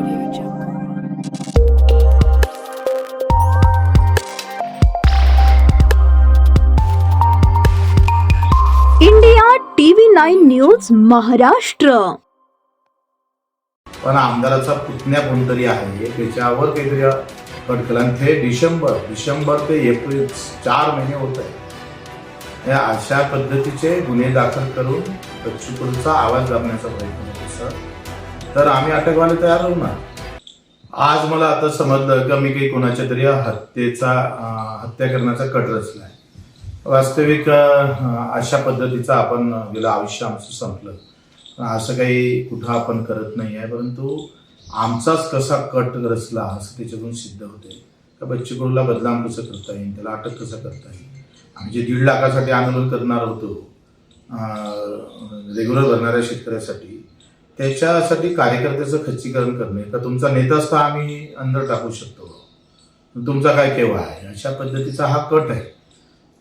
Audio Jungle. India TV9 news Maharashtra. पण आमदाराचा पुतण्या कोणतरी आहे त्याच्यावर काहीतरी खटकलं. ते डिसेंबर ते एप्रिल 4 महिने होत आहे. या अशा पद्धतीचे गुन्हे दाखल करून बच्चू कडूचा आवाज दाबण्याचा प्रयत्न होतो सर. तर आम्ही अटकवाले तयार होऊ ना. आज मला आता समजलं का मी काही कोणाच्या तरी हत्या करण्याचा कट रचलाय. वास्तविक अशा पद्धतीचं आपण गेलं आयुष्य आमचं संपलं. असं काही कुठं आपण करत नाही आहे, परंतु आमचाच कसा कट रचला असं त्याच्यातून सिद्ध होते. का बच्चू कडूला बदनाम कसं करता येईल, त्याला अटक कसं करता येईल. आम्ही जे 1.5 लाखासाठी आंदोलन करणार होतो रेग्युलर भरणाऱ्या शेतकऱ्यासाठी, त्याच्यासाठी कार्यकर्त्याचं खच्चीकरण करणे का तुमचा नेताच तर आम्ही अंदर टाकू शकतो, तुमचा काय केव्हा आहे, अशा पद्धतीचा हा कट आहे.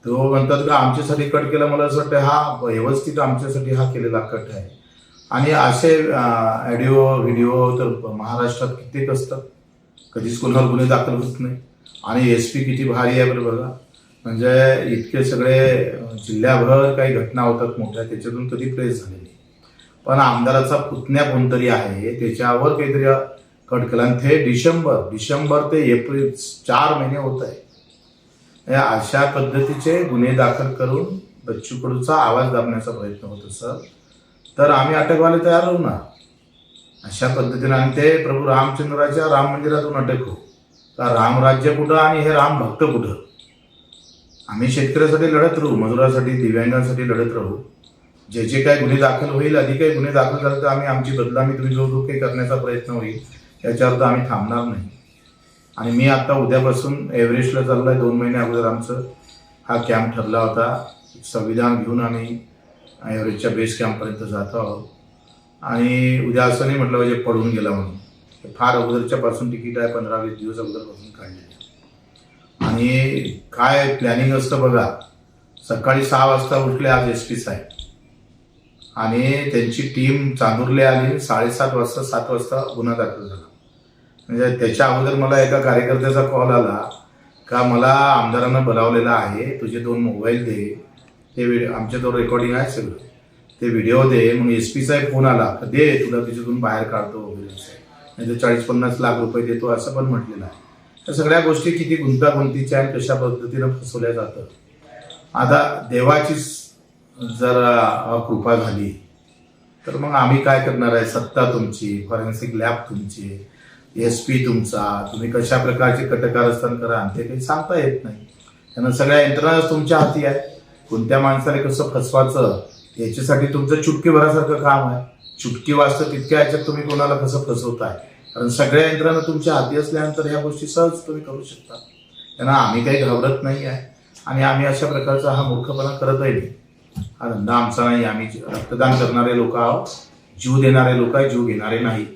तो म्हणतात का आमच्यासाठी कट केला. मला असं वाटतं हा व्यवस्थित आमच्यासाठी हा केलेला कट आहे. आणि असे व्हिडिओ तर महाराष्ट्रात कित्येक असतात, कधीच कोणावर गुन्हे दाखल होत नाही. आणि SP किती भारी आहे बरं बघा. म्हणजे इतके सगळे जिल्ह्याभर काही घटना होतात मोठ्या, त्याच्यातून कधी प्रेस झालेली. पण आमदाराचा पुतण्या कोणतरी आहे त्याच्यावर काहीतरी खटकलं. ते डिसेंबर ते एप्रिल 4 महिने होत आहे. या अशा पद्धतीचे गुन्हे दाखल करून बच्चू कडूचा आवाज दाबण्याचा प्रयत्न होतो सर. तर आम्ही अटकवाले तयार होऊ ना. अशा पद्धतीने आणि ते प्रभू रामचंद्राच्या राम मंदिरातून अटक हो का. रामराज्य कुठं आणि हे राम भक्त कुठं. आम्ही शेतकऱ्यासाठी लढत राहू, मजुरासाठी, दिव्यांगांसाठी लढत राहू. जे जे काही गुन्हे दाखल होईल, अधिक काही गुन्हे दाखल झाले तर आम्ही आमची बदनामी तुम्ही जो काही करण्याचा प्रयत्न होईल याच्यावर तर आम्ही थांबणार नाही. आणि मी आता उद्यापासून एव्हरेस्टला चाललो आहे. 2 महिने अगोदर आमचं हा कॅम्प ठरला होता. संविधान घेऊन आम्ही एव्हरेस्टच्या बेस कॅम्पपर्यंत जातो आहोत. आणि उद्या असं नाही म्हटलं पाहिजे पडून गेला म्हणून. फार अगोदरच्यापासून तिकीट आहे, 15-20 दिवस अगोदरपासून काढलेली. आणि काय प्लॅनिंग असतं बघा. सकाळी 6 वाजता उठले आज SP साहेब आणि त्यांची टीम चांदुरले आली. 7:30 वाजता 7 वाजता गुन्हा दाखल झाला. म्हणजे त्याच्या अगोदर मला एका कार्यकर्त्याचा कॉल आला का मला आमदारांना बोलावलेलं आहे, तुझे 2 मोबाईल दे, ते आमच्याजवळ रेकॉर्डिंग आहे सगळं, ते व्हिडिओ दे. मग SP साहेब फोन आला दे तुला त्याच्यातून बाहेर काढतो वगैरे, नाही तर 40-50 लाख रुपये देतो असं पण म्हटलेलं आहे. या सगळ्या गोष्टी किती गुंतागुंतीच्या आणि कशा पद्धतीनं फसवल्या जातं. आता देवाचीच जर कृपा झाली तर मग आम्ही काय करणार आहे. सत्ता तुमची, फॉरेन्सिक लॅब तुमची, SP तुमचा, तुम्ही कशा प्रकारचे कटकारस्थान करा ते काही सांगता येत नाही. त्यांना सगळ्या यंत्रणाच तुमच्या हाती आहे. कोणत्या माणसाला कसं फसवायचं याच्यासाठी तुमचं चुटकीभरासारखं काम आहे. चुटकी वाजतं तितक्या ह्याच्यात तुम्ही कोणाला कसं फसवताय, कारण सगळ्या यंत्रणा तुमच्या हाती असल्यानंतर ह्या गोष्टी सहज तुम्ही करू शकता. त्यांना आम्ही काही घाबरत नाही आहे आणि आम्ही अशा प्रकारचा हा मूर्खपणा करतही नाही. हा धंदा आमचा नाही. आम्ही रक्तदान करणारे लोक आहोत, जीव देणारे लोक आहे, जीव घेणारे नाही.